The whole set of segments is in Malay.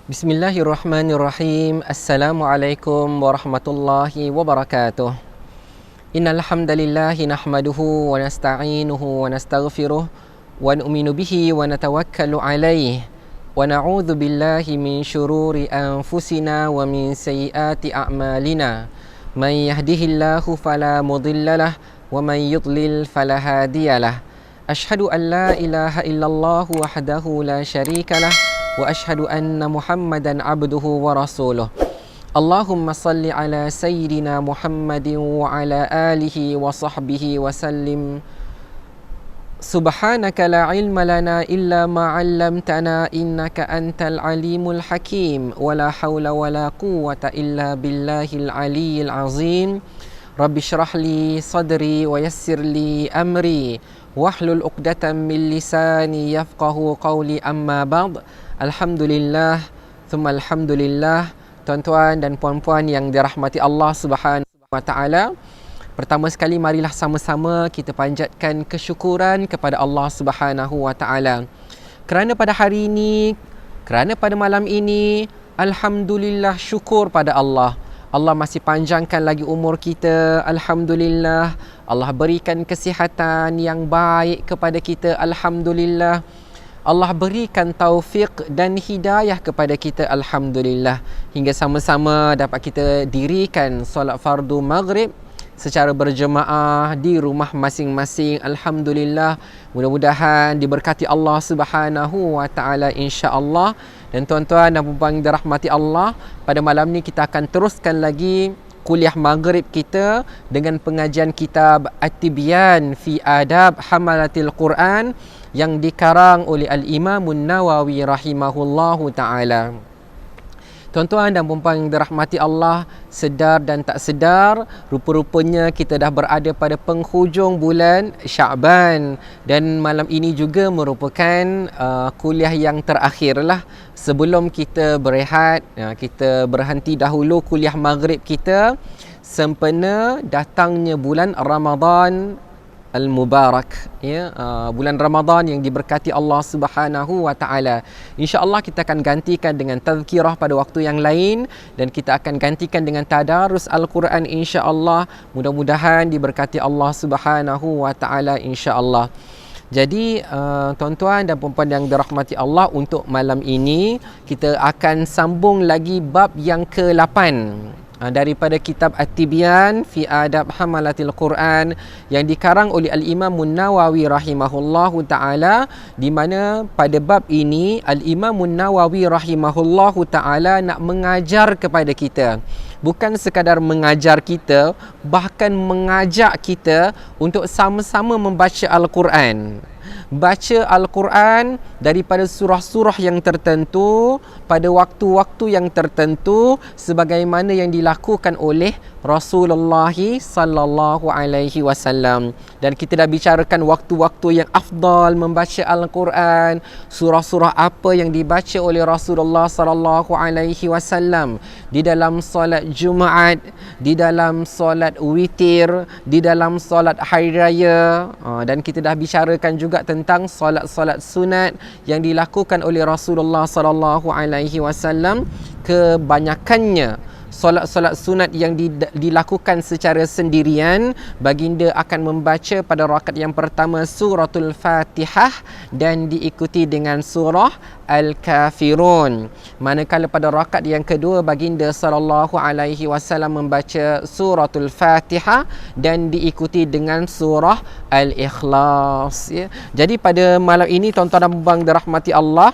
Bismillahirrahmanirrahim. Assalamualaikum warahmatullahi wabarakatuh. Innal hamdalillahi nahmaduhu wa nasta'inuhu wa nastaghfiruh wa nu'minu bihi wa natawakkalu alayhi wa na'udzu billahi min syururi anfusina wa min sayyiati a'malina. Man yahdihillahu fala mudhillalah wa man yudlil fala hadiyalah. Ashhadu an la ilaha illallah wahdahu la syarikalah wa ashhadu anna Muhammadan abduhu wa rasuluh. Allahumma salli ala sayyidina Muhammadin wa ala alihi wa sahbihi wa sallim. Subhanaka la ilma lana illa ma 'allamtana innaka antal alimul hakim wa la hawla wa la quwwata illa billahil aliyyil azim. Rabbi shrah li sadri wa yassir li amri wahlul 'uqdatam min lisani yafqahu qawli, amma ba'd. Alhamdulillah, thumma alhamdulillah, tuan-tuan dan puan-puan yang dirahmati Allah Subhanahu wa taala. Pertama sekali marilah sama-sama kita panjatkan kesyukuran kepada Allah Subhanahu wa taala. Kerana pada hari ini, kerana pada malam ini, alhamdulillah, syukur pada Allah. Allah masih panjangkan lagi umur kita, alhamdulillah. Allah berikan kesihatan yang baik kepada kita, alhamdulillah. Allah berikan taufik dan hidayah kepada kita, alhamdulillah. Hingga sama-sama dapat kita dirikan solat fardu maghrib secara berjemaah di rumah masing-masing, alhamdulillah. Mudah-mudahan diberkati Allah Subhanahu wa taala, insya-Allah. Dan tuan-tuan dan puan-puan dirahmati Allah, pada malam ni kita akan teruskan lagi kuliah maghrib kita dengan pengajian kitab At-Tibyan fi Adab Hamalatil Quran yang dikarang oleh Al-Imam An-Nawawi rahimahullahu ta'ala. Tuan-tuan dan puan-puan yang dirahmati Allah, sedar dan tak sedar, rupa-rupanya kita dah berada pada penghujung bulan Sya'ban. Dan malam ini juga merupakan kuliah yang terakhir lah. Sebelum kita berehat, kita berhenti dahulu kuliah maghrib kita sempena datangnya bulan Ramadan Al-Mubarak, bulan Ramadan yang diberkati Allah Subhanahu wa taala. Insya-Allah kita akan gantikan dengan tazkirah pada waktu yang lain, dan kita akan gantikan dengan tadarus Al-Quran, insya-Allah. Mudah-mudahan diberkati Allah Subhanahu wa taala, insya-Allah. Jadi tuan-tuan dan puan-puan yang dirahmati Allah, untuk malam ini kita akan sambung lagi bab yang ke-8 daripada kitab At-Tibyan fi Adab Hamalatil Quran yang dikarang oleh Al-Imam An-Nawawi rahimahullahu ta'ala, di mana pada bab ini Al-Imam An-Nawawi rahimahullahu ta'ala nak mengajar kepada kita. Bukan sekadar mengajar kita, bahkan mengajak kita untuk sama-sama membaca Al-Quran. Baca Al-Quran daripada surah-surah yang tertentu pada waktu-waktu yang tertentu, sebagaimana yang dilakukan oleh Rasulullah sallallahu alaihi wasallam. Dan kita dah bicarakan waktu-waktu yang afdal membaca Al-Quran, surah-surah apa yang dibaca oleh Rasulullah sallallahu alaihi wasallam di dalam solat Jumaat, di dalam solat witir, di dalam solat hari raya. Dan kita dah bicarakan juga tentang solat-solat sunat yang dilakukan oleh Rasulullah sallallahu alaihi wasallam. Kebanyakannya solat-solat sunat yang dilakukan secara sendirian, baginda akan membaca pada rakaat yang pertama suratul Fatihah dan diikuti dengan surah Al-Kafirun. Manakala pada rakaat yang kedua, baginda sallallahu alaihi wasallam membaca suratul Fatihah dan diikuti dengan surah Al-Ikhlas. Jadi pada malam ini, tuan-tuan dan puan-puan dirahmati Allah,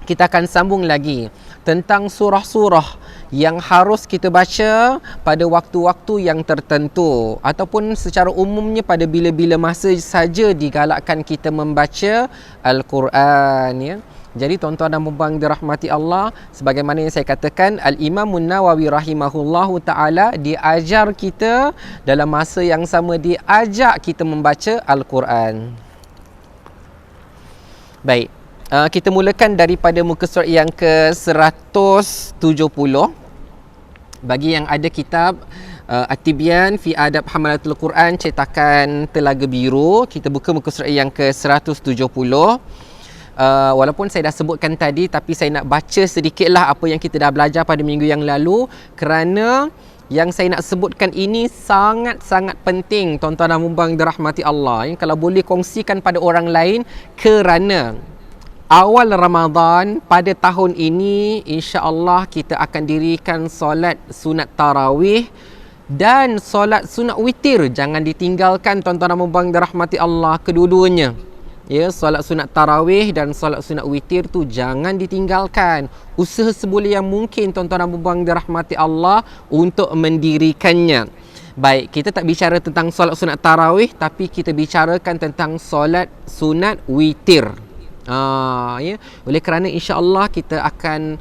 kita akan sambung lagi tentang surah-surah yang harus kita baca pada waktu-waktu yang tertentu, ataupun secara umumnya pada bila-bila masa saja digalakkan kita membaca Al-Quran. Jadi tuan-tuan dan puan-puan dirahmati Allah, sebagaimana yang saya katakan, Al-Imam An-Nawawi rahimahullahu ta'ala diajar kita dalam masa yang sama, diajak kita membaca Al-Quran. Baik. Kita mulakan daripada muka surat yang ke-170. Bagi yang ada kitab At-Tibyan fi Adab Hamalatul Quran cetakan Telaga Biru, kita buka muka surat yang ke-170. walaupun saya dah sebutkan tadi, tapi saya nak baca sedikitlah apa yang kita dah belajar pada minggu yang lalu, kerana yang saya nak sebutkan ini sangat-sangat penting tuan-tuan dan puan-puan dirahmati Allah. Kalau boleh kongsikan pada orang lain, kerana awal Ramadan pada tahun ini insya-Allah kita akan dirikan solat sunat tarawih dan solat sunat witir. Jangan ditinggalkan tuan-tuan dan puan-puan dirahmati Allah, kedua-duanya. Ya, solat sunat tarawih dan solat sunat witir tu jangan ditinggalkan. Usaha seboleh yang mungkin tuan-tuan dan puan-puan dirahmati Allah untuk mendirikannya. Baik, kita tak bicara tentang solat sunat tarawih, tapi kita bicarakan tentang solat sunat witir. Ya. Oleh kerana insya-Allah kita akan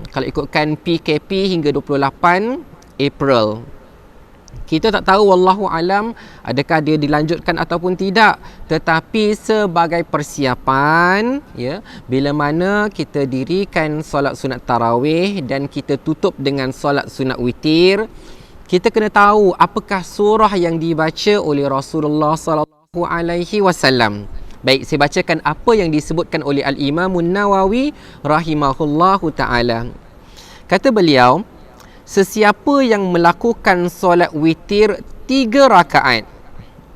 kalau ikutkan PKP hingga 28 April. Kita tak tahu, wallahu alam, adakah dia dilanjutkan ataupun tidak, tetapi sebagai persiapan, ya, bila mana kita dirikan solat sunat tarawih dan kita tutup dengan solat sunat witir, kita kena tahu apakah surah yang dibaca oleh Rasulullah sallallahu alaihi wasallam. Baik, saya bacakan apa yang disebutkan oleh Al-Imam An-Nawawi rahimahullahu taala. Kata beliau, sesiapa yang melakukan solat witir 3 rakaat,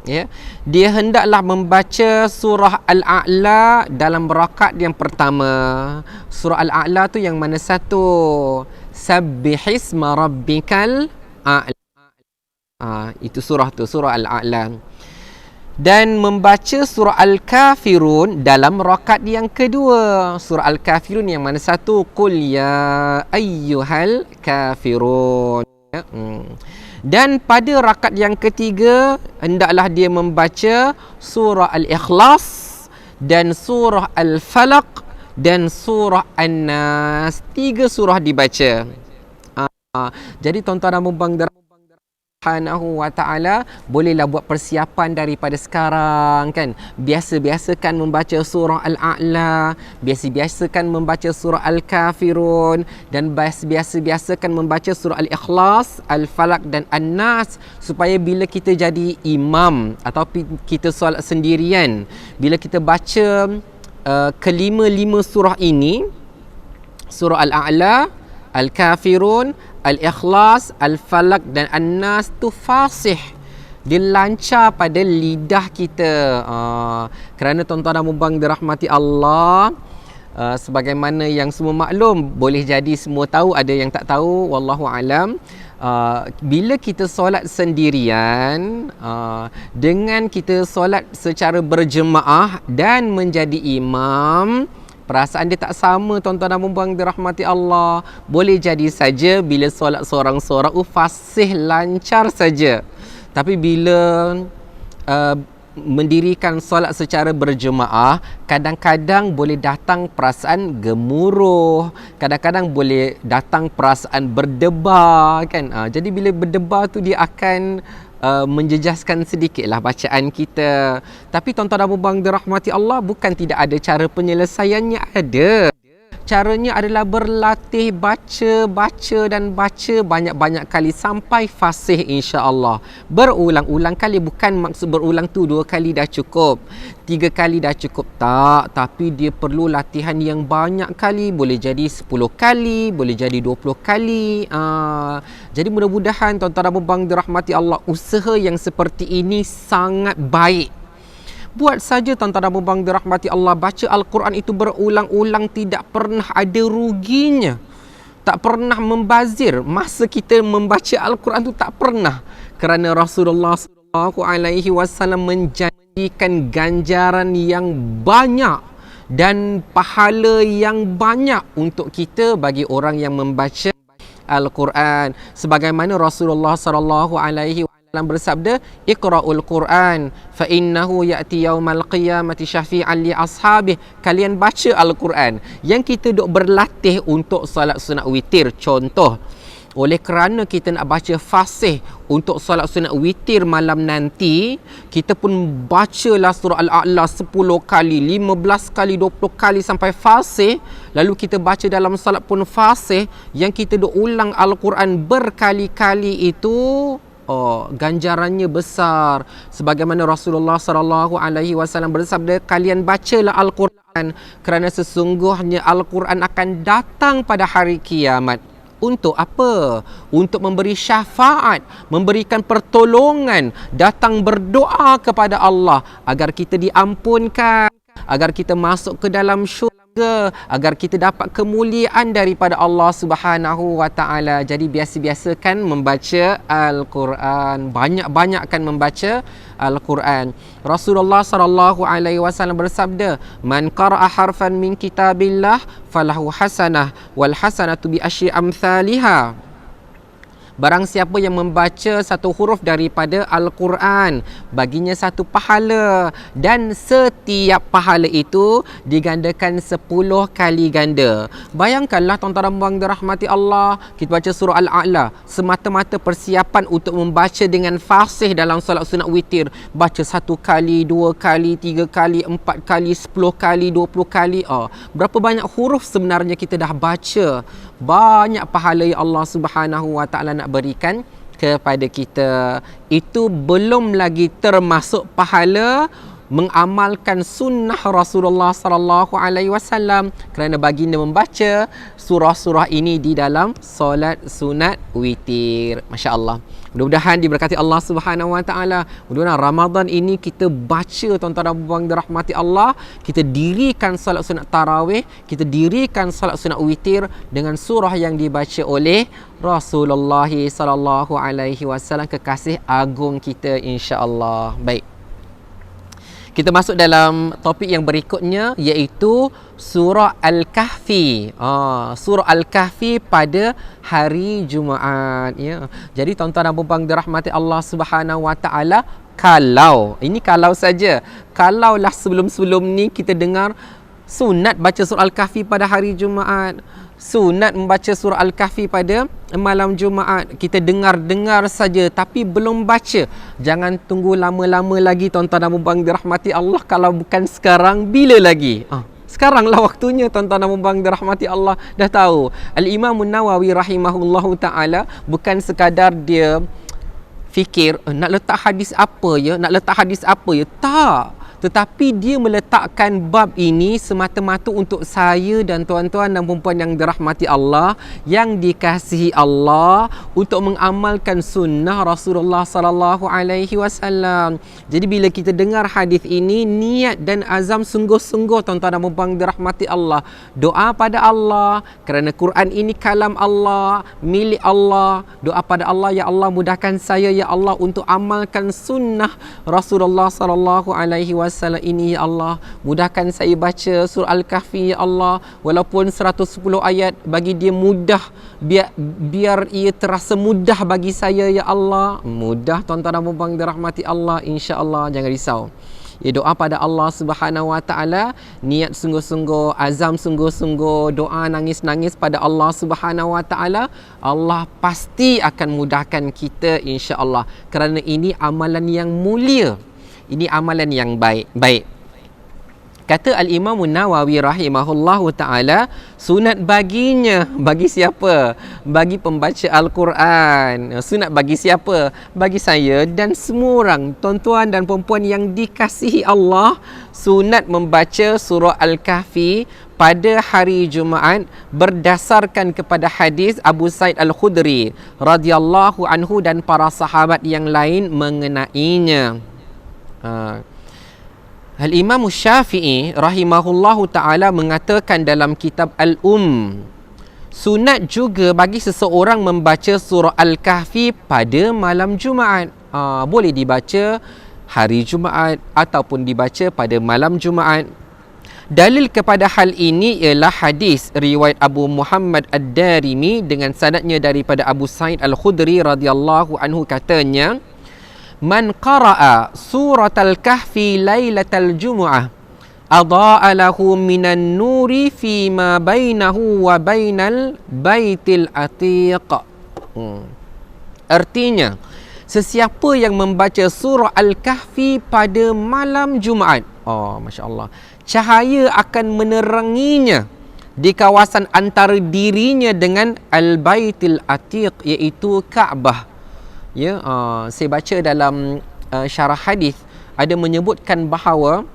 ya, dia hendaklah membaca surah Al-A'la dalam rakaat yang pertama. Surah Al-A'la tu yang mana satu? Sabbihisma rabbikal a'la. Itu surah tu, surah Al-A'la. Dan membaca surah Al-Kafirun dalam rakaat yang kedua. Surah Al-Kafirun yang mana satu? Qul ya ayyuhal kafirun. Dan pada rakaat yang ketiga hendaklah dia membaca surah Al-Ikhlas dan surah Al-Falaq dan surah An-Nas. 3 surah dibaca. Jadi tuan-tuan dan puan-puan Subhanahu wa ta'ala, bolehlah buat persiapan daripada sekarang, kan. Biasa-biasakan membaca surah Al-A'la, biasa-biasakan membaca surah Al-Kafirun, dan biasa-biasakan membaca surah Al-Ikhlas, Al-Falaq dan An-Nas, supaya bila kita jadi imam atau kita solat sendirian, bila kita baca kelima-lima surah ini, surah Al-A'la, Al-Kafirun, Al-Ikhlas, Al-Falaq dan An-Nas tu fasih, dia lancar pada lidah kita. Kerana tuan-tuan dan puan-puan dirahmati Allah, sebagaimana yang semua maklum, boleh jadi semua tahu, ada yang tak tahu, wallahu alam. Bila kita solat sendirian, dengan kita solat secara berjemaah dan menjadi imam, perasaan dia tak sama tuan-tuan dan puan-puan dirahmati Allah. Boleh jadi saja bila solat seorang-seorang fasih lancar saja. Tapi bila mendirikan solat secara berjemaah, kadang-kadang boleh datang perasaan gemuruh, kadang-kadang boleh datang perasaan berdebar, kan. Jadi bila berdebar tu dia akan menjejaskan sedikitlah bacaan kita. Tapi tuan-tuan dan puan-puan dirahmati Allah, bukan tidak ada cara penyelesaiannya, ada. Caranya adalah berlatih baca dan baca banyak-banyak kali sampai fasih insya-Allah. Berulang-ulang kali, bukan maksud berulang tu 2 kali dah cukup, 3 kali dah cukup, tak. Tapi dia perlu latihan yang banyak kali, boleh jadi 10 kali, boleh jadi 20 kali. Jadi mudah-mudahan tuan-tuan dan puan-puan dirahmati Allah, usaha yang seperti ini sangat baik. Buat saja tuan-tuan dan puan-puan dirahmati Allah, baca Al-Quran itu berulang-ulang, tidak pernah ada ruginya. Tak pernah membazir masa kita membaca Al-Quran itu, tak pernah. Kerana Rasulullah SAW menjanjikan ganjaran yang banyak dan pahala yang banyak untuk kita bagi orang yang membaca Al-Quran. Sebagaimana Rasulullah SAW bersabda, Iqra'ul Quran fa innahu ya'ti yaumal qiyamati syafi'an li ashabih. Kalian baca Al-Quran. Yang kita duk berlatih untuk salat sunat witir, contoh, oleh kerana kita nak baca fasih untuk salat sunat witir malam nanti, kita pun bacalah surah Al-A'la 10 kali, 15 kali, 20 kali sampai fasih. Lalu kita baca dalam salat pun fasih. Yang kita duk ulang Al-Quran berkali-kali itu, ganjarannya besar. Sebagaimana Rasulullah SAW bersabda, kalian bacalah Al-Quran kerana sesungguhnya Al-Quran akan datang pada hari kiamat. Untuk apa? Untuk memberi syafaat, memberikan pertolongan, datang berdoa kepada Allah agar kita diampunkan, agar kita masuk ke dalam syurga, agar kita dapat kemuliaan daripada Allah Subhanahu wa taala. Jadi biasa-biasakan membaca Al-Quran, banyak-banyakkan membaca Al-Quran. Rasulullah sallallahu alaihi wasallam bersabda, "Man qara'a harfan min kitabillah falahu hasanah wal hasanatu bi asyri amsalihha." Barang siapa yang membaca satu huruf daripada Al-Quran, baginya satu pahala, dan setiap pahala itu digandakan 10 kali ganda. Bayangkanlah tuan-tuan dan puan dirahmati Allah, kita baca surah Al-A'la semata-mata persiapan untuk membaca dengan fasih dalam solat sunat witir. Baca 1 kali, 2 kali, 3 kali, 4 kali, 10 kali, 20 kali. Berapa banyak huruf sebenarnya kita dah baca. Banyak pahala yang Allah Subhanahu wa taala nak berikan kepada kita. Itu belum lagi termasuk pahala mengamalkan sunnah Rasulullah sallallahu alaihi wasallam, kerana baginda membaca surah-surah ini di dalam solat sunat witir. Masya-Allah. Mudah-mudahan diberkati Allah Subhanahu wa taala. Mudah-mudahan Ramadan ini kita baca, tuan-tuan dan puan dirahmati Allah, kita dirikan solat sunat tarawih, kita dirikan solat sunat witir dengan surah yang dibaca oleh Rasulullah sallallahu alaihi wasallam, kekasih agung kita, insya-Allah. Baik. Kita masuk dalam topik yang berikutnya, iaitu surah Al-Kahfi. Surah Al-Kahfi pada hari Jumaat, ya. Jadi tuan-tuan dan puan dirahmati Allah Subhanahu wa taala, kalau saja, kalaulah sebelum-sebelum ni kita dengar sunat baca surah Al-Kahfi pada hari Jumaat, sunat membaca surah Al-Kahfi pada malam Jumaat, kita dengar saja tapi belum baca. Jangan tunggu lama-lama lagi tuan-tuan dan puan dirahmati Allah. Kalau bukan sekarang, bila lagi? Sekaranglah waktunya, tuan-tuan dan puan dirahmati Allah. Dah tahu Al-Imam Nawawi rahimahullahu taala bukan sekadar dia fikir nak letak hadis apa ya, tak. Tetapi dia meletakkan bab ini semata-mata untuk saya dan tuan-tuan dan puan yang dirahmati Allah, yang dikasihi Allah, untuk mengamalkan sunnah Rasulullah sallallahu alaihi wasallam. Jadi bila kita dengar hadis ini, niat dan azam sungguh-sungguh tuan-tuan dan puan dirahmati Allah. Doa pada Allah, kerana Quran ini kalam Allah, milik Allah. Doa pada Allah, ya Allah mudahkan saya ya Allah untuk amalkan sunnah Rasulullah sallallahu alaihi wasallam ini, ya Allah. Mudahkan saya baca surah Al-Kahfi, ya Allah. Walaupun 110 ayat, bagi dia mudah, biar ia terasa mudah bagi saya, ya Allah. Mudah tuan-tuan dan puan dirahmati Allah, insya-Allah. Jangan risau. Ya, doa pada Allah Subhanahu wa taala, niat sungguh-sungguh, azam sungguh-sungguh, doa nangis-nangis pada Allah Subhanahu wa taala, Allah pasti akan mudahkan kita, insya-Allah. Kerana ini amalan yang mulia. Ini amalan yang baik. Kata Al-Imam Nawawi rahimahullahu ta'ala, sunat baginya, bagi siapa? Bagi pembaca Al-Quran. Sunat bagi siapa? Bagi saya dan semua orang, tuan-tuan dan puan-puan yang dikasihi Allah. Sunat membaca surah Al-Kahfi pada hari Jumaat berdasarkan kepada hadis Abu Sa'id Al-Khudri radhiyallahu anhu dan para sahabat yang lain mengenainya. Al-Imam Syafi'i rahimahullahu ta'ala mengatakan dalam kitab sunat juga bagi seseorang membaca surah Al-Kahfi pada malam Jumaat. Boleh dibaca hari Jumaat ataupun dibaca pada malam Jumaat. Dalil kepada hal ini ialah hadis riwayat Abu Muhammad Ad-Darimi dengan sanadnya daripada Abu Sa'id Al-Khudri radhiyallahu anhu, katanya, "Man qara'a suratal kahfi lailatal jumu'ah adha'a lahu minan nuri fima bainahu wa bainal baitil atiq." Artinya, sesiapa yang membaca surah Al-Kahfi pada malam Jumaat, masya-Allah, cahaya akan meneranginya di kawasan antara dirinya dengan Al-Baitil Atiq, iaitu Kaabah. Ya, saya baca dalam syarah hadis ada menyebutkan bahawa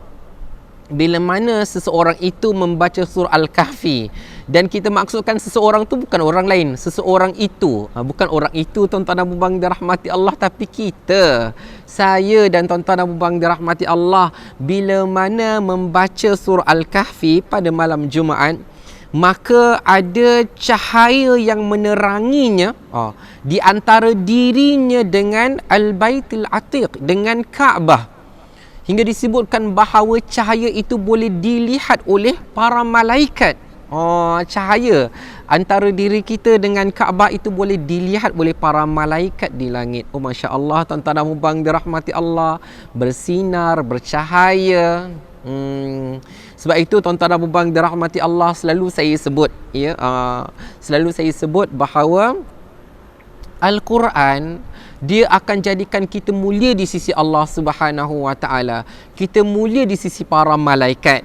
bila mana seseorang itu membaca surah Al-Kahfi, dan kita maksudkan seseorang tu bukan orang lain, seseorang itu, bukan orang itu tuan-tuan dan puan dirahmati Allah, tapi kita, saya dan tuan-tuan dan puan dirahmati Allah, bila mana membaca surah Al-Kahfi pada malam Jumaat, maka ada cahaya yang meneranginya di antara dirinya dengan Al-Baitul Atiq, dengan Kaabah. Hingga disebutkan bahawa cahaya itu boleh dilihat oleh para malaikat. Cahaya antara diri kita dengan Kaabah itu boleh dilihat oleh para malaikat di langit. Masya Allah, tuan-tuan dan puan dirahmati Allah, bersinar, bercahaya. Sebab itu tuan-tuan dan puan dirahmati Allah, selalu saya sebut, selalu saya sebut bahawa Al-Quran, dia akan jadikan kita mulia di sisi Allah Subhanahu Wa Taala. Kita mulia di sisi para malaikat.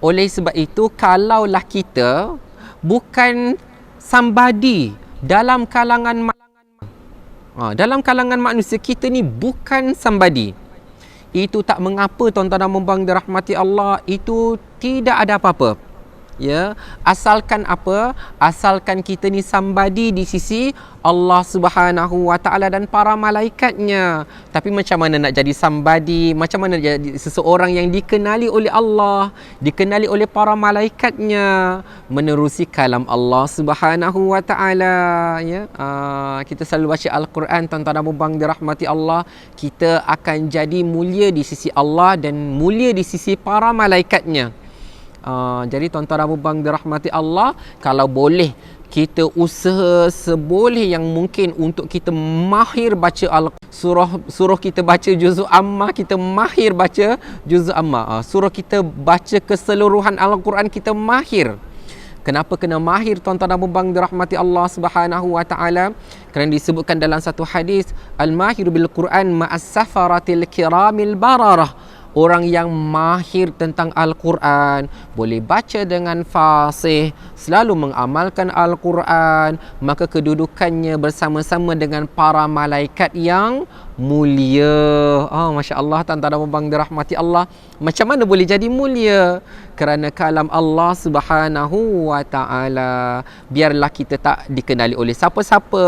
Oleh sebab itu, kalaulah kita bukan somebody dalam kalangan manusia, kita ni bukan somebody, itu tak mengapa tuan-tuan dan puan dirahmati Allah, itu tidak ada apa-apa. Asalkan apa? Asalkan kita ni somebody di sisi Allah Subhanahu Wa Taala dan para malaikatnya. Tapi macam mana nak jadi somebody? Macam mana jadi seseorang yang dikenali oleh Allah, dikenali oleh para malaikatnya? Menerusi kalam Allah Subhanahu Wa Taala. Kita selalu baca Al-Quran, tuan-tuan dan puan dirahmati Allah, kita akan jadi mulia di sisi Allah dan mulia di sisi para malaikatnya. Jadi tuan-tuan dan puan dirahmati Allah, kalau boleh kita usaha seboleh yang mungkin untuk kita mahir baca surah kita baca juzuk amma, kita mahir baca juzuk amma. Surah kita baca keseluruhan Al-Quran, kita mahir. Kenapa kena mahir tuan-tuan dan puan dirahmati Allah Subhanahu Wa Taala? Kerana disebutkan dalam satu hadis, al-mahiru bil Quran ma'as safaratil kiramil bararah. Orang yang mahir tentang Al-Quran, boleh baca dengan fasih, selalu mengamalkan Al-Quran, maka kedudukannya bersama-sama dengan para malaikat yang mulia. Masya Allah, tuan-tuan dan puan dirahmati Allah. Macam mana boleh jadi mulia? Kerana kalam Allah Subhanahu Wa Taala. Biarlah kita tak dikenali oleh siapa-siapa,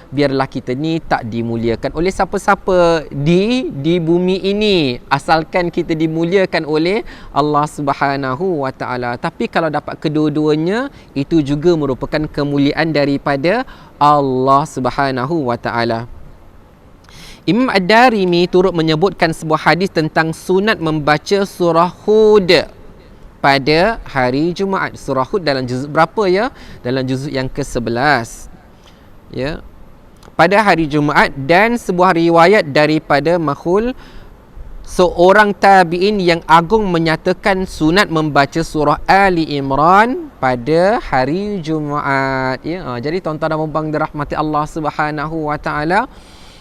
biarlah kita ni tak dimuliakan oleh siapa-siapa di bumi ini, asalkan kita dimuliakan oleh Allah Subhanahu Wa Taala. Tapi kalau dapat kedua-duanya, itu juga merupakan kemuliaan daripada Allah Subhanahu Wa Taala. Imam Ad-Darimi turut menyebutkan sebuah hadis tentang sunat membaca surah Hud pada hari Jumaat. Surah Hud dalam juzuk berapa ya? Dalam juzuk yang ke-11. Pada hari Jumaat, dan sebuah riwayat daripada Makhul, seorang tabi'in yang agung, menyatakan sunat membaca surah Ali Imran pada hari Jumaat. Jadi tuan-tuan dan puan dirahmati Allah Subhanahu Wa Taala,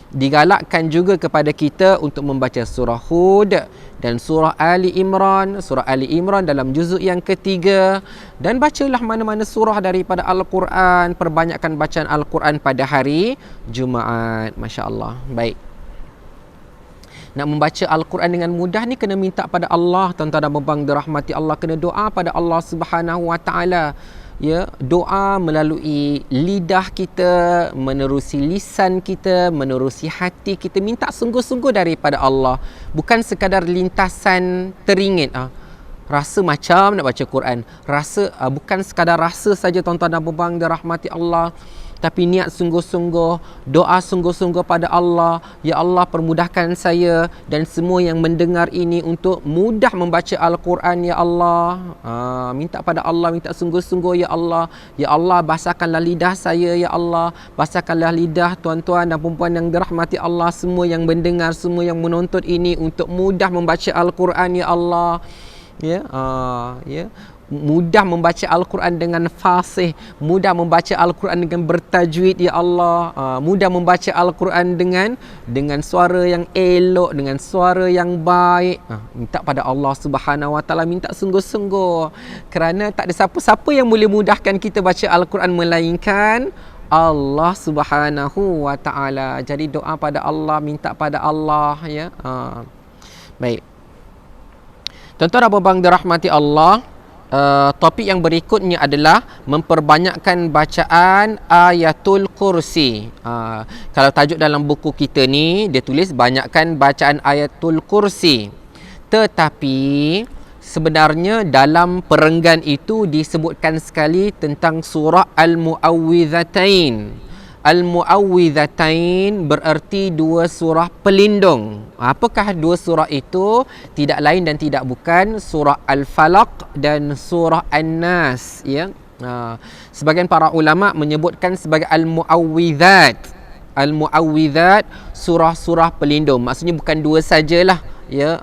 digalakkan juga kepada kita untuk membaca surah Hud dan surah Ali Imran. Surah Ali Imran dalam juzuk yang ketiga. Dan bacalah mana-mana surah daripada Al-Quran. Perbanyakkan bacaan Al-Quran pada hari Jumaat. Masya Allah. Baik. Nak membaca Al-Quran dengan mudah ni kena minta pada Allah, tuan-tuan dan puan dirahmati Allah. Kena doa pada Allah Subhanahu Wa Taala. Doa melalui lidah kita, menerusi lisan kita, menerusi hati kita, minta sungguh-sungguh daripada Allah. Bukan sekadar lintasan teringin, rasa macam nak baca Quran, rasa, bukan sekadar rasa saja tuan-tuan dan puan dirahmati Allah, tapi niat sungguh-sungguh, doa sungguh-sungguh pada Allah. Ya Allah, permudahkan saya dan semua yang mendengar ini untuk mudah membaca Al-Quran, ya Allah. Minta pada Allah, minta sungguh-sungguh, ya Allah. Ya Allah, basahkanlah lidah saya, ya Allah. Basahkanlah lidah tuan-tuan dan puan-puan yang dirahmati Allah, semua yang mendengar, semua yang menonton ini, untuk mudah membaca Al-Quran, ya Allah. Mudah membaca Al-Quran dengan fasih, mudah membaca Al-Quran dengan bertajwid, ya Allah. Mudah membaca Al-Quran dengan suara yang elok, dengan suara yang baik. Minta pada Allah Subhanahu Wa Taala, minta sungguh-sungguh, kerana tak ada siapa-siapa yang boleh mudahkan kita baca Al-Quran melainkan Allah Subhanahu Wa Taala. Jadi doa pada Allah, minta pada Allah, ya. Baik. Tuan-tuan dan puan-puan dirahmati Allah, topik yang berikutnya adalah memperbanyakkan bacaan ayatul kursi. Kalau tajuk dalam buku kita ni, dia tulis banyakkan bacaan ayatul kursi. Tetapi sebenarnya dalam perenggan itu disebutkan sekali tentang surah Al-Mu'awwidhatain. Al-Mu'awwidhatain bererti dua surah pelindung. Apakah dua surah itu? Tidak lain dan tidak bukan surah Al-Falaq dan surah An-Nas, ya. Sebagian para ulama menyebutkan sebagai Al-Mu'awwidhat. Al-Mu'awwidhat, surah-surah pelindung. Maksudnya bukan dua sajalah, ya.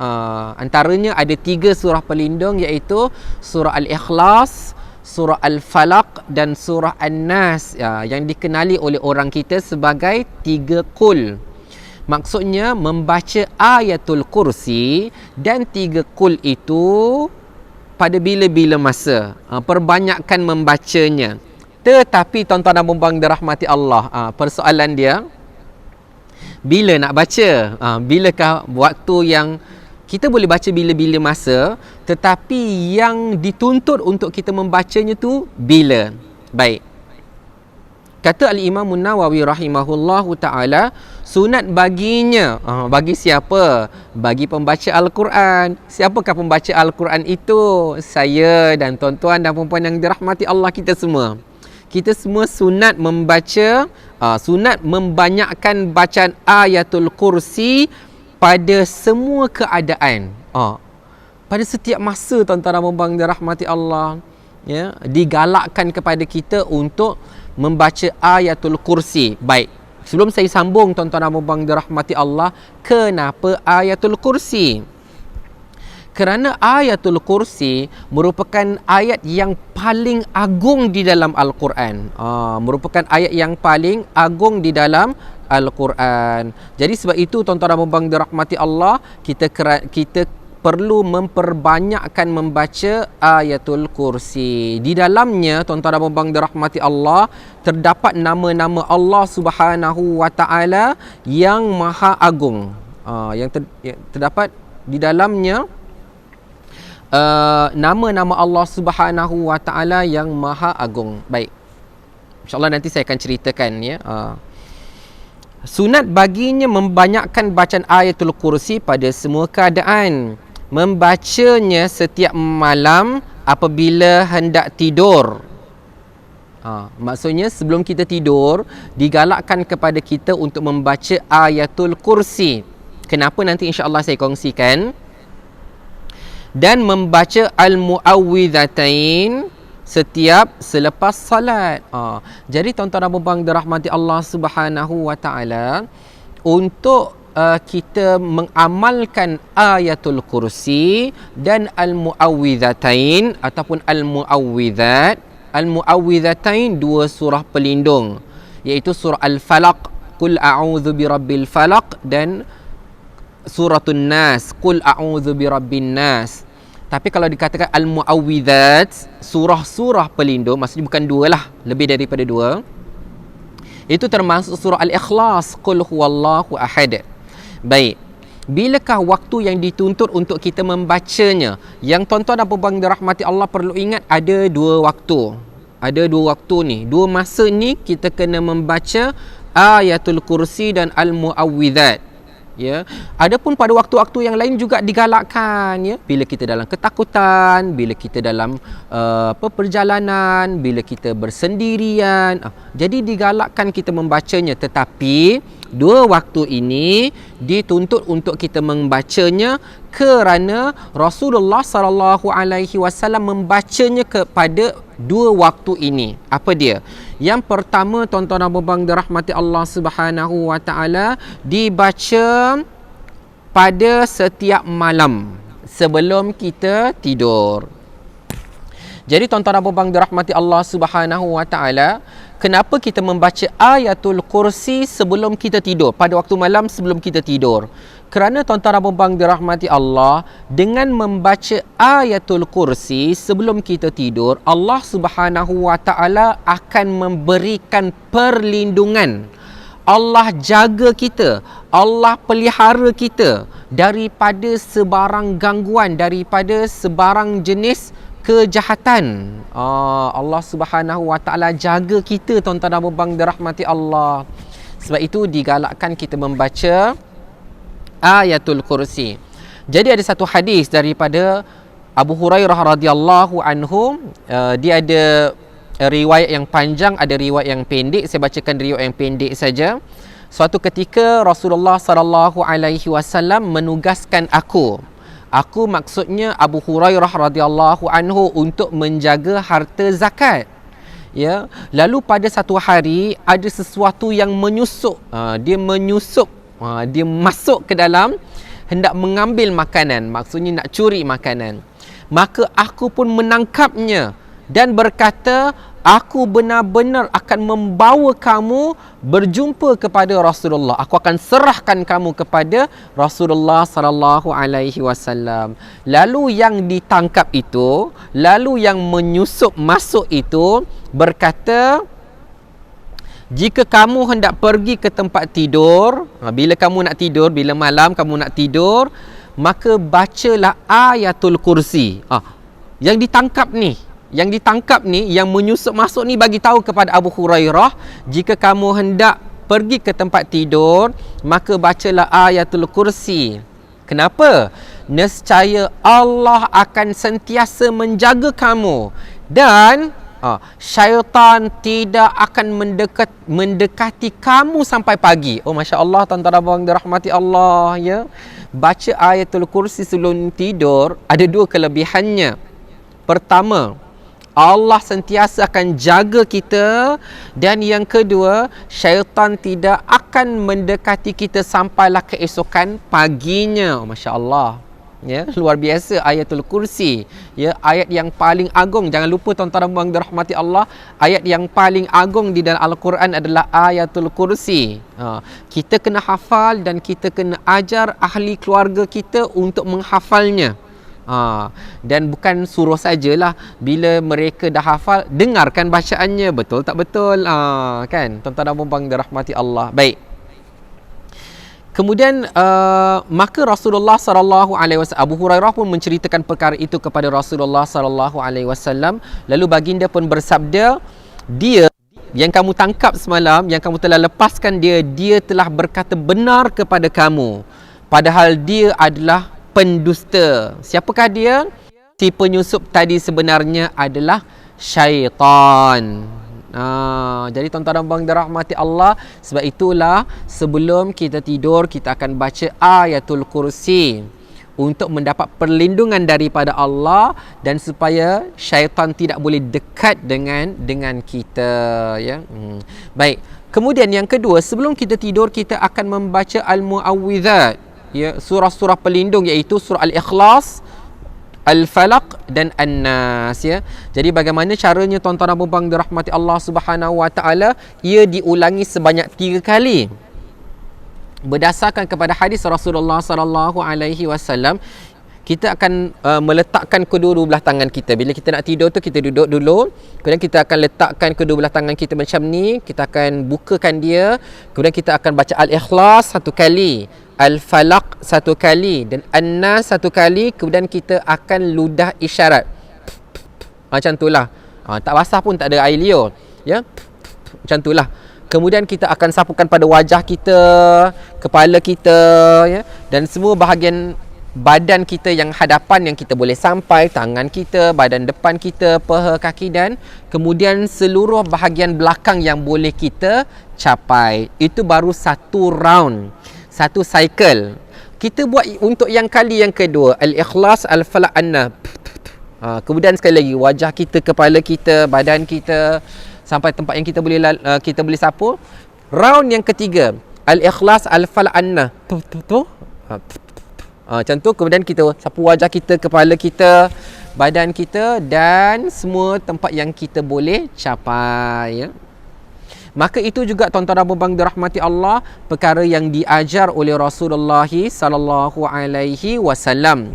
Antaranya ada 3 surah pelindung, iaitu surah Al-Ikhlas, surah Al-Falaq dan surah An-Nas, yang dikenali oleh orang kita sebagai 3 Qul. Maksudnya membaca ayatul kursi dan 3 Qul itu pada bila-bila masa, perbanyakkan membacanya. Tetapi tuan-tuan dan puan-puan dirahmati Allah, persoalan dia, bila nak baca? Bilakah waktu yang kita boleh baca bila-bila masa, tetapi yang dituntut untuk kita membacanya tu bila? Baik. Kata Al-Imam Nawawi rahimahullahu ta'ala, sunat baginya, bagi siapa? Bagi pembaca Al-Quran. Siapakah pembaca Al-Quran itu? Saya dan tuan-tuan dan puan-puan yang dirahmati Allah kita semua. Kita semua sunat membaca, sunat membanyakkan bacaan ayatul kursi pada semua keadaan. Pada setiap masa, tuan-tuan dan puan-puan dirahmati Allah, ya, digalakkan kepada kita untuk membaca ayatul kursi. Baik, sebelum saya sambung, tuan-tuan dan puan-puan dirahmati Allah, kenapa ayatul kursi? Kerana ayatul kursi merupakan ayat yang paling agung di dalam Al-Quran. Merupakan ayat yang paling agung di dalam Al-Quran. Jadi sebab itu, tuan-tuan dan puan-puan dirahmati Allah, kita perlu memperbanyakkan membaca ayatul kursi. Di dalamnya, tuan-tuan dan puan-puan dirahmati Allah, terdapat nama-nama Allah Subhanahu wa ta'ala yang maha agung. Yang terdapat di dalamnya nama-nama Allah Subhanahu wa ta'ala yang maha agung. Baik, InsyaAllah nanti saya akan ceritakan, ya. Sunat baginya membanyakkan bacaan ayatul kursi pada semua keadaan. Membacanya setiap malam apabila hendak tidur. Maksudnya sebelum kita tidur, digalakkan kepada kita untuk membaca ayatul kursi. Kenapa, nanti insya-Allah saya kongsikan. Dan membaca Al-Mu'awwidhatain selepas salat. Jadi tuan-tuan dan puan-puan dirahmati Allah Subhanahu wa ta'ala, untuk kita mengamalkan ayatul kursi dan Al-Mu'awwidhatain ataupun Al-Mu'awwidhat. Al-Mu'awwidhatain, 2 surah pelindung, iaitu surah Al-Falaq, Qul a'udzu birabbil falaq, dan suratul Nas, Qul a'udzu birabbin nas. Tapi kalau dikatakan Al-Mu'awwidhat, surah-surah pelindung, maksudnya bukan 2 lah, lebih daripada 2. Itu termasuk surah Al-Ikhlas, Qul huwallahu ahad. Baik, bilakah waktu yang dituntut untuk kita membacanya? Yang tuan-tuan dan puan-puan dirahmati Allah perlu ingat, ada 2 waktu. Ada 2 waktu ni, 2 masa ni kita kena membaca ayatul kursi dan Al-Mu'awwidhat. Ya, adapun pada waktu-waktu yang lain juga digalakkan, ya, bila kita dalam ketakutan, bila kita dalam perjalanan, bila kita bersendirian, jadi digalakkan kita membacanya. Tetapi 2 waktu ini dituntut untuk kita membacanya kerana Rasulullah sallallahu alaihi wasallam membacanya kepada 2 waktu ini. Apa dia? Yang pertama, tuan-tuan dan puan-puan dirahmati Allah Subhanahu wa ta'ala, dibaca pada setiap malam sebelum kita tidur. Jadi tuan-tuan dan puan-puan dirahmati Allah Subhanahu wa ta'ala, kenapa kita membaca ayatul kursi sebelum kita tidur, pada waktu malam sebelum kita tidur? Kerana tuan-tuan dan puan-puan dirahmati Allah, dengan membaca ayatul kursi sebelum kita tidur, Allah Subhanahu wa ta'ala akan memberikan perlindungan. Allah jaga kita, Allah pelihara kita daripada sebarang gangguan, daripada sebarang jenis kejahatan. Allah Subhanahu Wa Taala jaga kita, tuan-tuan dan puan-puan dirahmati Allah. Sebab itu digalakkan kita membaca Ayatul Kursi. Jadi ada satu hadis daripada Abu Hurairah radhiyallahu anhu, dia ada riwayat yang panjang, ada riwayat yang pendek. Saya bacakan riwayat yang pendek saja. Suatu ketika Rasulullah sallallahu alaihi wasallam menugaskan aku maksudnya Abu Hurairah radhiyallahu anhu, untuk menjaga harta zakat. Ya, lalu pada satu hari ada sesuatu yang menyusup. Dia masuk ke dalam, hendak mengambil makanan, maksudnya nak curi makanan. Maka aku pun menangkapnya dan berkata, aku benar-benar akan membawa kamu berjumpa kepada Rasulullah. Aku akan serahkan kamu kepada Rasulullah sallallahu alaihi wasallam. Lalu yang ditangkap itu, lalu yang menyusup masuk itu berkata, jika kamu hendak pergi ke tempat tidur, bila kamu nak tidur, bila malam kamu nak tidur, maka bacalah Ayatul Kursi. Yang ditangkap ni, yang menyusup masuk ni bagi tahu kepada Abu Hurairah, jika kamu hendak pergi ke tempat tidur, maka bacalah Ayatul Kursi. Kenapa? Nescaya Allah akan sentiasa menjaga kamu dan syaitan tidak akan mendekati kamu sampai pagi. Masya Allah, tuan-tuan dan puan dirahmati Allah, ya. Baca Ayatul Kursi sebelum tidur ada dua kelebihannya. Pertama, Allah sentiasa akan jaga kita, dan yang kedua, syaitan tidak akan mendekati kita sampailah keesokan paginya. Masya Allah, ya, luar biasa Ayatul Kursi, ya, ayat yang paling agung. Jangan lupa tuan-tuan dan puan dirahmati Allah, ayat yang paling agung di dalam Al-Quran adalah Ayatul Kursi. Kita kena hafal dan kita kena ajar ahli keluarga kita untuk menghafalnya. Dan bukan suruh sajalah, bila mereka dah hafal, dengarkan bacaannya, betul tak betul, kan, tuan-tuan dan puan dirahmati Allah. Baik. Kemudian maka Rasulullah sallallahu alaihi wasallam, Abu Hurairah pun menceritakan perkara itu kepada Rasulullah sallallahu alaihi wasallam. Lalu baginda pun bersabda, dia yang kamu tangkap semalam, yang kamu telah lepaskan dia telah berkata benar kepada kamu, padahal dia adalah pendusta. Siapakah dia? Si penyusup tadi sebenarnya adalah syaitan. Jadi tuan-tuan dan puan dirahmati Allah, sebab itulah sebelum kita tidur kita akan baca Ayatul Kursi untuk mendapat perlindungan daripada Allah dan supaya syaitan tidak boleh dekat dengan kita, ya. Baik. Kemudian yang kedua, sebelum kita tidur kita akan membaca Al-Mu'awwidzat, ya, surah-surah pelindung, iaitu surah Al-Ikhlas, Al-Falaq dan An-Nas, ya. Jadi bagaimana caranya tuan-tuan dan puan dirahmati Allah Subhanahu Wa Taala? Ia diulangi sebanyak 3 kali. Berdasarkan kepada hadis Rasulullah sallallahu alaihi wasallam, kita akan meletakkan kedua-dua belah tangan kita. Bila kita nak tidur tu, kita duduk dulu. Kemudian kita akan letakkan kedua belah tangan kita macam ni. Kita akan bukakan dia. Kemudian kita akan baca Al-Ikhlas 1 kali, Al-Falaq 1 kali dan An-Nas 1 kali. Kemudian kita akan ludah isyarat. Macam itulah. Tak basah pun, tak ada air liur, ya. Macam itulah. Kemudian kita akan sapukan pada wajah kita, kepala kita, ya, dan semua bahagian badan kita yang hadapan yang kita boleh sampai, tangan kita, badan depan kita, paha, kaki, dan kemudian seluruh bahagian belakang yang boleh kita capai. Itu baru 1 round, 1 cycle. Kita buat untuk yang kali yang kedua, Al-Ikhlas, Al-Falaq, An-Nas. Kemudian sekali lagi wajah kita, kepala kita, badan kita, sampai tempat yang kita boleh sapu. Round yang ketiga, Al-Ikhlas, Al-Falaq, An-Nas. Macam tu. Kemudian kita sapu wajah kita, kepala kita, badan kita dan semua tempat yang kita boleh capai, ya. Maka itu juga tuan-tuan dan puan dirahmati Allah, perkara yang diajar oleh Rasulullah sallallahu alaihi wasallam.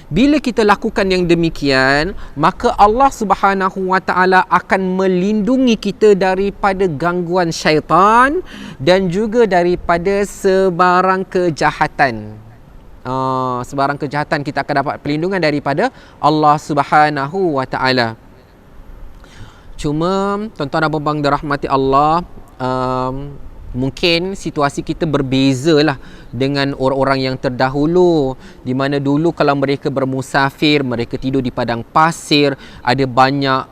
Bila kita lakukan yang demikian, maka Allah Subhanahu Wa Taala akan melindungi kita daripada gangguan syaitan dan juga daripada sebarang kejahatan. Sebarang kejahatan kita akan dapat perlindungan daripada Allah Subhanahu Wa Taala. Cuma tuan-tuan dan puan-puan dirahmati Allah, mungkin situasi kita berbeza lah dengan orang-orang yang terdahulu, di mana dulu kalau mereka bermusafir, mereka tidur di padang pasir, ada banyak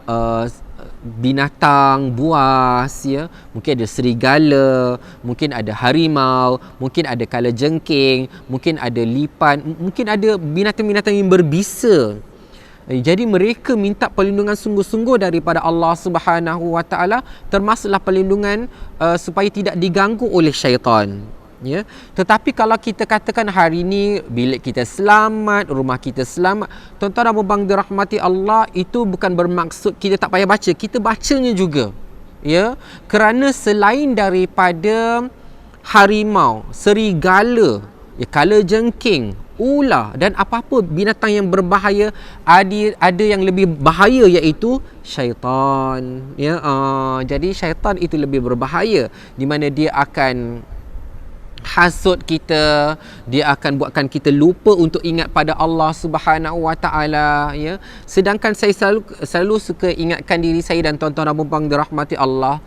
binatang buas, ya, mungkin ada serigala, mungkin ada harimau, mungkin ada kalajengking, mungkin ada lipan, mungkin ada binatang-binatang yang berbisa. Jadi mereka minta perlindungan sungguh-sungguh daripada Allah Subhanahu Wa Taala, termasuklah perlindungan supaya tidak diganggu oleh syaitan. Ya. Tetapi kalau kita katakan hari ini bilik kita selamat, rumah kita selamat, tuan-tuan dan puan-puan dirahmati Allah, itu bukan bermaksud kita tak payah baca, kita bacanya juga. Ya, kerana selain daripada harimau, serigala, ya, kalajengking, ular dan apa-apa binatang yang berbahaya, ada yang lebih bahaya, iaitu syaitan, ya. Jadi syaitan itu lebih berbahaya, di mana dia akan hasut kita, dia akan buatkan kita lupa untuk ingat pada Allah Subhanahu Wa Taala, ya. Sedangkan saya selalu suka ingatkan diri saya dan tuan-tuan dan puan-puan dirahmati Allah,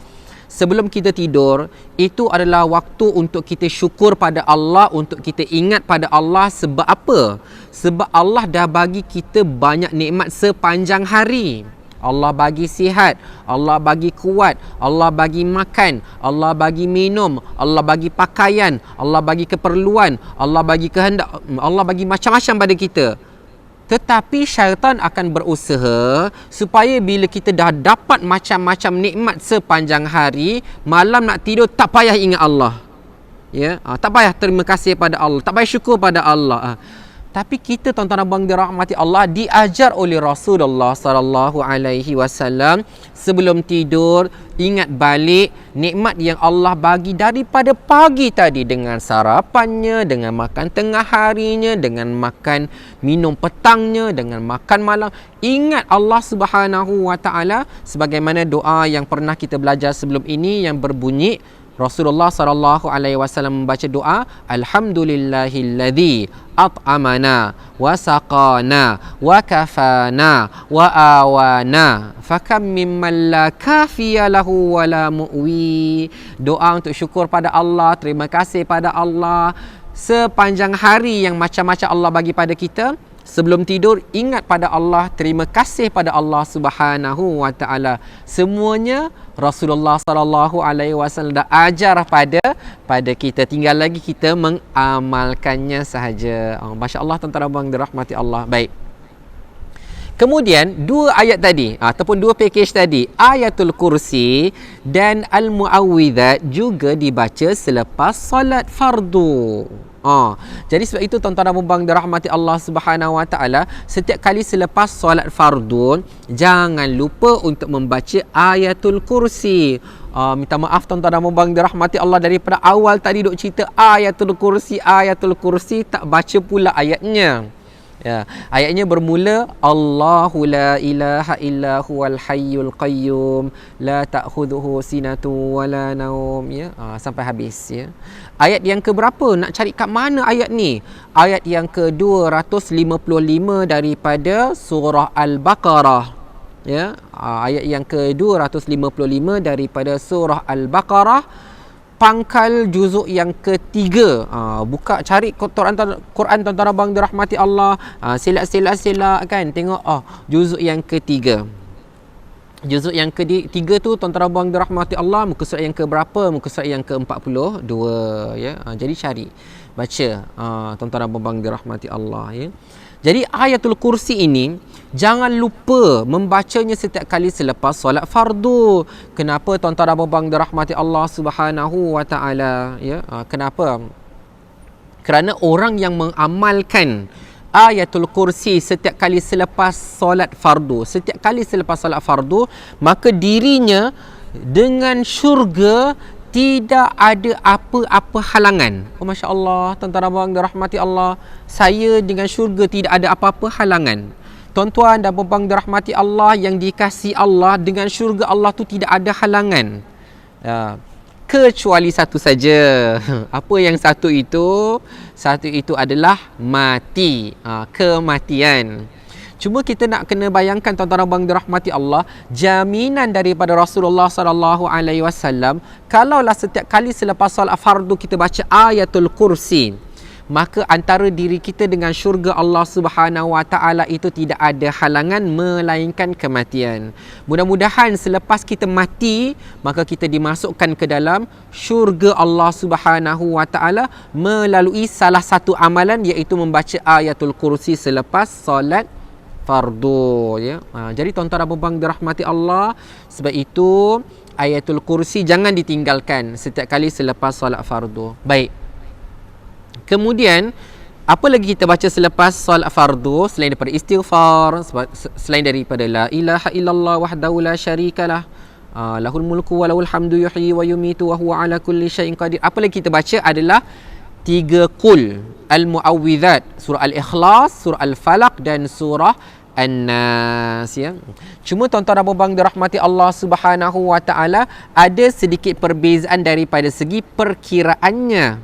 sebelum kita tidur, itu adalah waktu untuk kita syukur pada Allah, untuk kita ingat pada Allah. Sebab apa? Sebab Allah dah bagi kita banyak nikmat sepanjang hari. Allah bagi sihat, Allah bagi kuat, Allah bagi makan, Allah bagi minum, Allah bagi pakaian, Allah bagi keperluan, Allah bagi kehendak, Allah bagi macam-macam pada kita. Tetapi syaitan akan berusaha supaya bila kita dah dapat macam-macam nikmat sepanjang hari, malam nak tidur tak payah ingat Allah. Ya, tak payah terima kasih pada Allah, tak payah syukur pada Allah. Tapi kita, tuan-tuan dan puan dirahmati Allah, diajar oleh Rasulullah sallallahu alaihi wasallam sebelum tidur ingat balik nikmat yang Allah bagi daripada pagi tadi, dengan sarapannya, dengan makan tengah harinya, dengan makan minum petangnya, dengan makan malam. Ingat Allah Subhanahu Wa Taala, sebagaimana doa yang pernah kita belajar sebelum ini yang berbunyi, Rasulullah sallallahu alaihi wasallam membaca doa, alhamdulillahilladzi at'amana wa saqana wa kafana wa awana fakam mimman la kafiya lahu wa la mu'wi. Doa untuk syukur pada Allah, terima kasih pada Allah sepanjang hari yang macam-macam Allah bagi pada kita. Sebelum tidur ingat pada Allah, terima kasih pada Allah Subhanahu Wa Taala. Semuanya Rasulullah sallallahu alaihi wasallam dah ajar pada kita, tinggal lagi kita mengamalkannya sahaja. Masya-Allah, tuan-tuan dan puan dirahmati Allah. Baik. Kemudian dua ayat tadi ataupun dua package tadi, Ayatul Kursi dan Al-Muawwidzat, juga dibaca selepas solat fardu. Jadi sebab itu tuan-tuan dan puan dirahmati Allah Subhanahu Wa Taala, setiap kali selepas solat fardu jangan lupa untuk membaca Ayatul Kursi. Minta maaf tuan-tuan dan puan dirahmati Allah, daripada awal tadi duk cerita Ayatul Kursi tak baca pula ayatnya. Ya, ayatnya bermula Allahu la ilaha illa huwal hayyul qayyum la ta'khudhuhu sinatun wala naum, ya. Sampai habis, ya. Ayat yang ke berapa? Nak cari kat mana ayat ni? Ayat yang ke-255 daripada surah Al-Baqarah, ya. Ayat yang ke-255 daripada surah Al-Baqarah, pangkal juzuk yang ketiga. Buka cari Quran tuan-tuan dan puan dirahmati Allah. Selak kan, tengok juzuk yang ketiga. Juzuk yang ketiga tu tuan-tuan dan puan dirahmati Allah, muka surat yang ke berapa? Muka surat yang ke-42, ya. Jadi cari, baca, tuan-tuan dan puan dirahmati Allah, ya. Jadi Ayatul Kursi ini jangan lupa membacanya setiap kali selepas solat fardu. Kenapa tuan-tuan dan puan dirahmati Allah Subhanahu Wa Taala, ya? Kenapa? Kerana orang yang mengamalkan Ayatul Kursi setiap kali selepas solat fardu, maka dirinya dengan syurga tidak ada apa-apa halangan. Oh, Masya Allah, tuan-tuan dan puan dirahmati Allah, saya dengan syurga tidak ada apa-apa halangan. Tuan-tuan dan puan dirahmati Allah, yang dikasihi Allah, dengan syurga Allah tu tidak ada halangan. Kecuali satu saja. Apa yang satu itu? Satu itu adalah mati, kematian. Cuma kita nak kena bayangkan, tuan-tuan dan puan dirahmati Allah, jaminan daripada Rasulullah SAW, kalaulah setiap kali selepas solat fardu kita baca ayatul kursi, maka antara diri kita dengan syurga Allah Subhanahu Wa Taala itu tidak ada halangan melainkan kematian. Mudah-mudahan selepas kita mati, maka kita dimasukkan ke dalam syurga Allah Subhanahu Wa Taala melalui salah satu amalan, iaitu membaca ayatul kursi selepas solat fardu, ya. Jadi tuan-tuan dan puan dirahmati Allah, sebab itu ayatul kursi jangan ditinggalkan setiap kali selepas solat fardu. Baik. Kemudian apa lagi kita baca selepas solat fardu selain daripada istighfar, selain daripada la ilaha illallah wahdahu la syarikalah, lahul mulku wa lahul hamdu yuhyi wa yumitu wa huwa ala kulli syai'in qadir. Apa lagi kita baca adalah 3 qul al-muawwidzat, surah al-ikhlas, surah al-falaq dan surah An-Nas, ya. Cuma tuan-tuan dan puan dirahmati Allah Subhanahu Wa Taala, ada sedikit perbezaan daripada segi perkiraannya.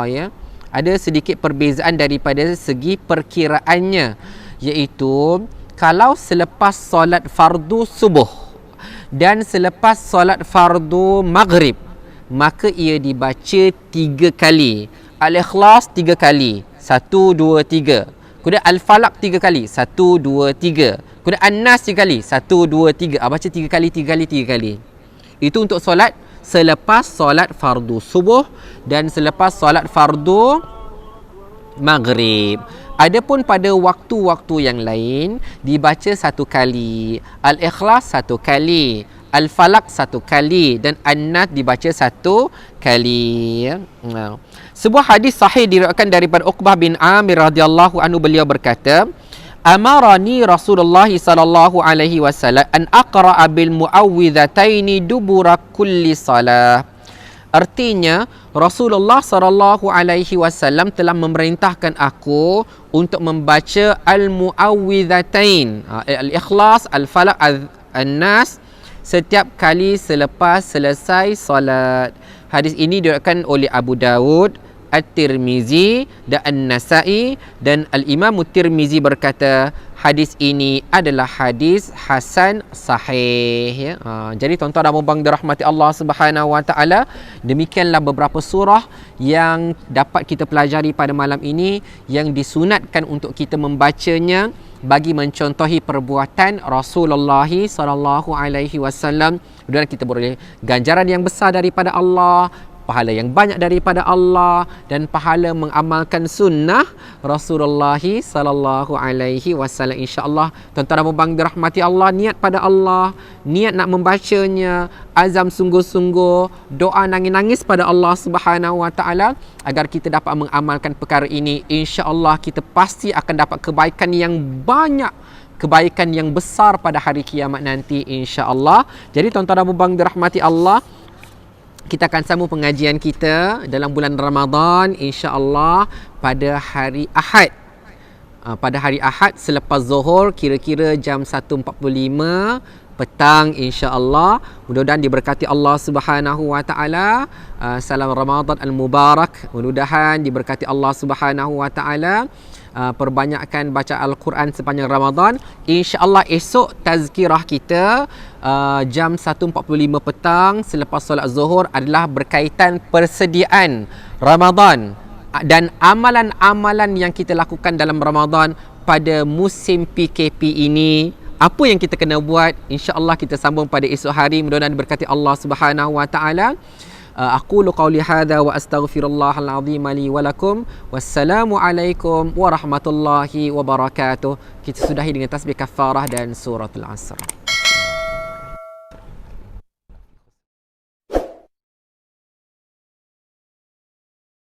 Ya. Ada sedikit perbezaan daripada segi perkiraannya, iaitu kalau selepas solat fardu subuh dan selepas solat fardu maghrib, maka ia dibaca 3 kali. Al-Ikhlas 3 kali, 1, 2, 3. Kemudian Al-Falaq 3 kali, 1, 2, 3. Kemudian An-Nas 3 kali, 1, 2, 3. Baca 3 kali, 3 kali, 3 kali. Itu untuk solat selepas solat fardu subuh dan selepas solat fardu maghrib. Adapun pada waktu-waktu yang lain, dibaca 1 kali, Al-Ikhlas 1 kali, Al-Falaq 1 kali, dan An-Nas dibaca 1 kali. Sebuah hadis sahih diriwayatkan daripada Uqbah bin Amir radhiyallahu anhu, beliau berkata, amarani Rasulullah sallallahu alaihi wasallam an aqra'a bil muawwidhataini dubura kulli salah. Artinya, Rasulullah sallallahu alaihi wasallam telah memerintahkan aku untuk membaca al-muawwidhatain, al-ikhlas, al-falaq, an-nas, setiap kali selepas selesai solat. Hadis ini diriwayatkan oleh Abu Dawud, At-Tirmizi dan An-Nasa'i, dan Al-Imam At-Tirmizi berkata hadis ini adalah hadis hasan sahih, ya. Jadi tuan-tuan dan puan dirahmati Allah Subhanahu Wa Taala, demikianlah beberapa surah yang dapat kita pelajari pada malam ini, yang disunatkan untuk kita membacanya bagi mencontohi perbuatan Rasulullah sallallahu alaihi wasallam, dan kita boleh ganjaran yang besar daripada Allah, pahala yang banyak daripada Allah, dan pahala mengamalkan sunnah Rasulullah sallallahu alaihi wasallam. Insya-Allah tuan-tuan dan puan dirahmati Allah, niat pada Allah, niat nak membacanya, azam sungguh-sungguh, doa nangis-nangis pada Allah Subhanahu Wa Taala agar kita dapat mengamalkan perkara ini. Insya-Allah kita pasti akan dapat kebaikan yang banyak, kebaikan yang besar pada hari kiamat nanti, insya-Allah. Jadi tuan-tuan dan puan dirahmati Allah, kita akan sambung pengajian kita dalam bulan Ramadan, insya-Allah pada hari Ahad. Pada hari Ahad selepas Zuhur, kira-kira jam 1.45 petang, insya-Allah. Mudah-mudahan diberkati Allah Subhanahu Wa Taala. Salam Ramadan al-Mubarak. Mudah-mudahan diberkati Allah Subhanahu Wa Taala. Perbanyakkan baca Al-Quran sepanjang Ramadan. InsyaAllah esok tazkirah kita jam 1.45 petang selepas solat Zuhur adalah berkaitan persediaan Ramadan dan amalan-amalan yang kita lakukan dalam Ramadan pada musim PKP ini. Apa yang kita kena buat, insya-Allah kita sambung pada esok hari. Mudah-mudahan diberkati Allah Subhanahu Wa Taala. Aqulu qawli hadha wa astaghfirullahal azim li wa lakum. Wassalamu alaikum warahmatullahi wabarakatuh. Kita sudahi dengan tasbih kafarah dan suratul Asr.